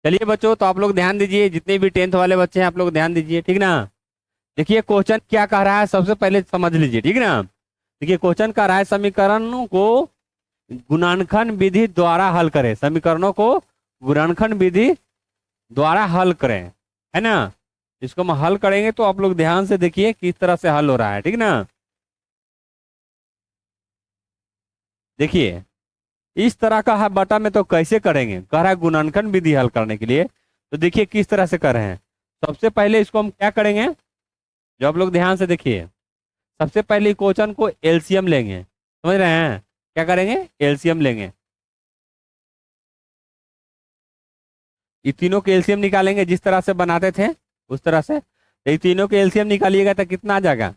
चलिए बच्चों, तो आप लोग ध्यान दीजिए, जितने भी 10th वाले बच्चे हैं आप लोग ध्यान दीजिए, ठीक ना। देखिए क्वेश्चन क्या कह रहा है, सबसे पहले समझ लीजिए, ठीक ना। देखिए क्वेश्चन कह रहा है समीकरणों को गुणनखंड विधि द्वारा हल करें, समीकरणों को गुणनखंड विधि द्वारा हल करें, है ना। इसको हम हल करेंगे तो आप लोग ध्यान से देखिए किस तरह से हल हो रहा है, ठीक ना। देखिए इस तरह का है बटा में, तो कैसे करेंगे, कह रहा है गुणनखंड विधि हल करने के लिए। तो देखिए किस तरह से कर रहे हैं। सबसे पहले इसको हम क्या करेंगे, जो आप लोग ध्यान से देखिए, सबसे पहले क्वेश्चन को एलसीएम लेंगे, समझ रहे हैं। क्या करेंगे, एलसीएम लेंगे। ये तीनों के एलसीएम निकालेंगे जिस तरह से बनाते थे उस तरह से। तो ये तीनों के एलसीएम निकालिएगा तो कितना आ जाएगा,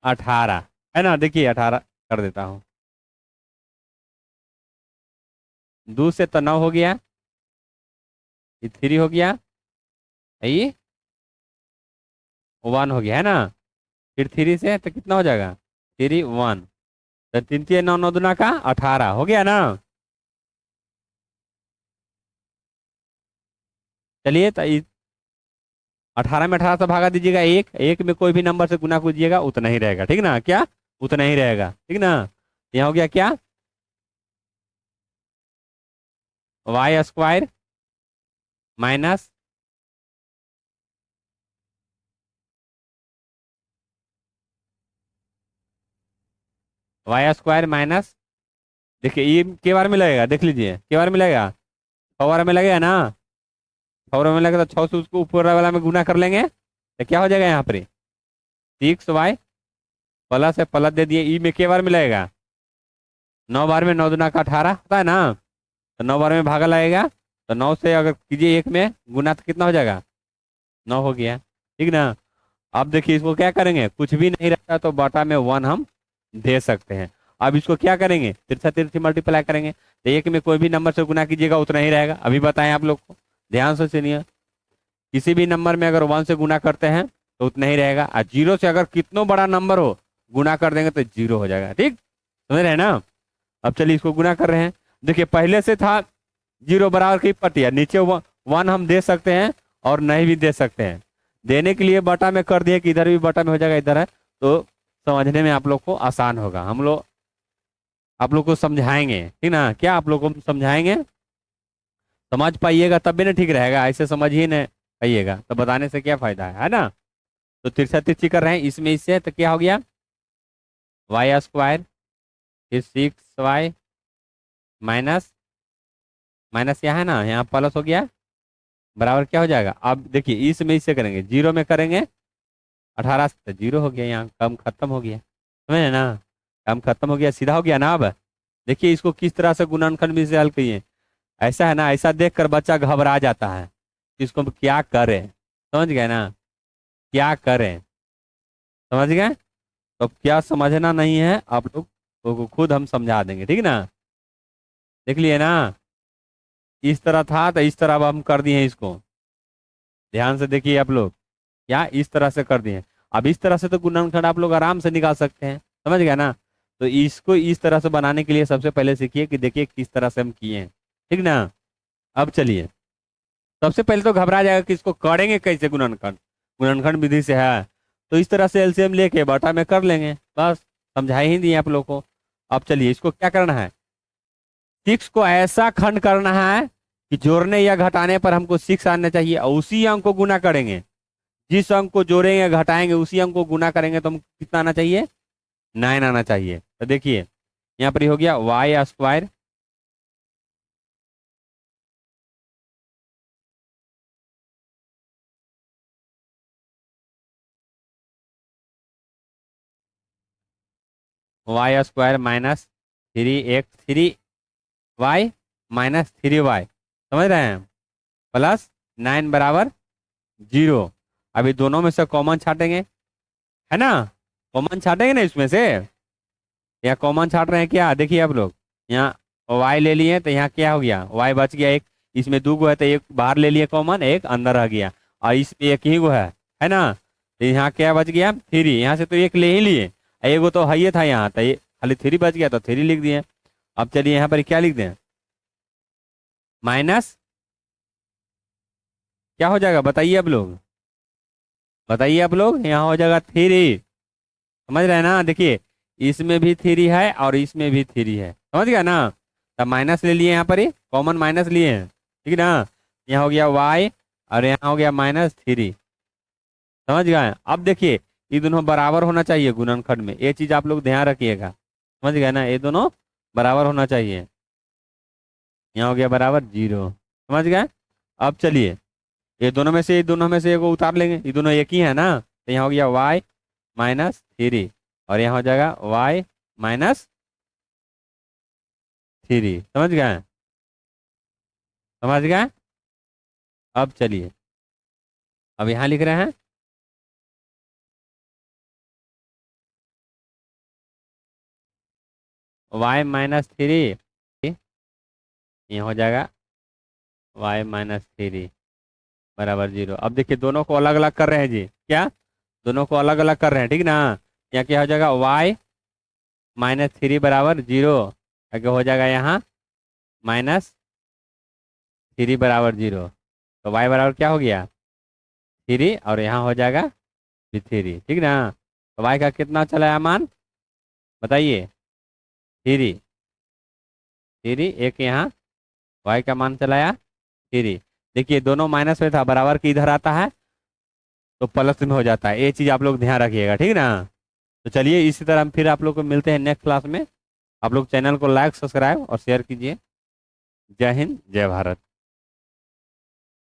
18, है ना। देखिए 18 कर देता हूँ, 2 से तो 9 हो गया, ये 3 हो गया, ये 1 हो गया, है ना। फिर 3 से तो कितना हो जाएगा, 3 1, तो 3 3 9 9 दूना का 18 हो गया ना। चलिए तो 18 में 18 से भागा दीजिएगा, एक एक में कोई भी नंबर से गुना कीजिएगा उतना ही रहेगा, ठीक ना। क्या, उतना ही रहेगा, ठीक ना। यहाँ हो गया क्या, y square minus y square minus, देखिए ये के बार में लगेगा, देख लीजिए के बार में लगेगा, 6 बार में लगेगा ना। 6 बार में लगेगा तो 6 से उसको ऊपर वाला में गुना कर लेंगे तो क्या हो जाएगा यहाँ पर, 6y प्लस है, प्लस दे दिए, ई में के बार में लगेगा, 9 बार में 9 दूना का 18 होता है ना। तो 9 बार में भागा लगेगा, तो 9 से अगर कीजिए एक में गुना तो कितना हो जाएगा, 9 हो गया, ठीक ना। अब देखिए इसको क्या करेंगे, कुछ भी नहीं रहता तो बटा में 1 हम दे सकते हैं। अब इसको क्या करेंगे, तिरछा तिरछी मल्टीप्लाई करेंगे, तो एक में कोई भी नंबर से गुना कीजिएगा उतना ही रहेगा। अभी बताएं आप लोग को, ध्यान से सुनिए, किसी भी नंबर में अगर 1 से गुना करते हैं तो उतना ही रहेगा, और 0 से अगर कितना बड़ा नंबर हो गुना कर देंगे तो 0 हो जाएगा, ठीक, समझ रहे हैं ना। अब चलिए इसको गुना कर रहे हैं। देखिए पहले से था 0 बराबर की पट्टिया, नीचे 1 हम दे सकते हैं और नहीं भी दे सकते हैं। देने के लिए बटा में कर दिए कि इधर भी बटा में हो जाएगा, इधर है तो समझने में आप लोग को आसान होगा। हम लोग आप लोग को समझाएंगे, ठीक ना। क्या आप लोग को समझाएंगे, समझ पाइएगा तब भी ना ठीक रहेगा, ऐसे समझ ही नहीं पाइएगा तो बताने से क्या फायदा है ना। तो तिरछा तिरछी कर रहे हैं इसमें इससे, तो क्या हो गया, वाई स्क्वायर फिर 6y माइनस माइनस यहाँ है ना, यहाँ प्लस हो गया, बराबर क्या हो जाएगा। अब देखिए इसमें इससे करेंगे, 0 में करेंगे 18 से, तो 0 हो गया, यहाँ कम खत्म हो गया, समझे ना। कम खत्म हो गया, सीधा हो गया ना। अब देखिए इसको किस तरह से गुणनखंड में से हल किए, ऐसा है ना, ऐसा देखकर बच्चा घबरा जाता है कि इसको हम क्या करें, समझ गए ना, क्या करें, समझ गए। तो अब क्या समझना नहीं है आप लोग को खुद हम समझा देंगे, ठीक ना। देख लिए ना, इस तरह था तो इस तरह अब हम कर दिए हैं इसको, ध्यान से देखिए आप लोग, क्या इस तरह से कर दिए। अब इस तरह से तो गुणनखंड आप लोग आराम से निकाल सकते हैं, समझ गया ना। तो इसको इस तरह से बनाने के लिए सबसे पहले सीखिए कि देखिए किस तरह से हम किए हैं, ठीक ना। अब चलिए, सबसे पहले तो घबरा जाएगा कि इसको करेंगे कैसे, गुणनखंड गुणनखंड विधि से है, तो इस तरह से एलसीएम लेके बटा में कर लेंगे, बस समझा ही दिए आप लोग को। अब चलिए इसको क्या करना है, 6 को ऐसा खंड करना है कि जोड़ने या घटाने पर हमको 6 आना चाहिए, और उसी अंक को गुना करेंगे, जिस अंक को जोड़ेंगे घटाएंगे उसी अंक को गुना करेंगे, तो हम कितना आना चाहिए, 9 आना चाहिए। तो देखिए यहाँ पर हो गया y square y square minus 3 minus 3y, समझ रहे हैं, प्लस 9 बराबर 0। अभी दोनों में से कॉमन छाटेंगे, है ना, कॉमन छाटेंगे ना इसमें से, यहाँ कॉमन छाट रहे हैं क्या, देखिए आप लोग, यहाँ y ले लिए तो यहाँ क्या हो गया, y बच गया एक, इसमें 2 गो है तो एक बाहर ले लिए कॉमन, एक अंदर रह गया, और इसमें एक ही गो है ना। तो यहाँ क्या बच गया, 3, यहाँ से तो एक ले ही लिए, एक गो तो है था यहाँ, तो ये खाली 3 बच गया तो 3 लिख दिए। अब चलिए यहाँ पर क्या लिख दें, माइनस क्या हो जाएगा बताइए आप लोग, बताइए आप लोग, यहाँ हो जाएगा 3। समझ रहे हैं ना, देखिए इसमें भी 3 है और इसमें भी 3 है, समझ गया ना। तब माइनस ले लिए यहाँ पर, ही कॉमन माइनस लिए हैं, ठीक है ना। यहाँ हो गया y और यहाँ हो गया -3। समझ गए। अब देखिए ये दोनों बराबर होना चाहिए गुणनखंड में, ये चीज आप लोग ध्यान रखिएगा। समझ गए ना, ये दोनों बराबर होना चाहिए। यहाँ हो गया बराबर 0। समझ गए। अब चलिए ये दोनों में से, ये दोनों में से एगो उतार लेंगे, ये दोनों एक ही है ना, तो यहाँ हो गया y-3 और यहाँ हो जाएगा y-3। समझ गए, समझ गए। अब चलिए अब यहाँ लिख रहे हैं y-3, यहाँ हो जाएगा y-3 बराबर 0। अब देखिए दोनों को अलग अलग कर रहे हैं जी, क्या दोनों को अलग अलग कर रहे हैं, ठीक ना। यहाँ क्या हो जाएगा y-3 बराबर 0, आगे हो जाएगा यहाँ -3 बराबर 0। तो y बराबर क्या हो गया 3 और यहाँ हो जाएगा भी 3, ठीक ना। तो y का कितना चला है मान बताइए, 3। 3 एक यहाँ y का मान चलाया 3। देखिए दोनों माइनस में था, बराबर की इधर आता है तो प्लस में हो जाता है, ये चीज़ आप लोग ध्यान रखिएगा, ठीक ना। तो चलिए इसी तरह हम फिर आप लोग को मिलते हैं नेक्स्ट क्लास में। आप लोग चैनल को लाइक सब्सक्राइब और शेयर कीजिए। जय हिंद जय भारत।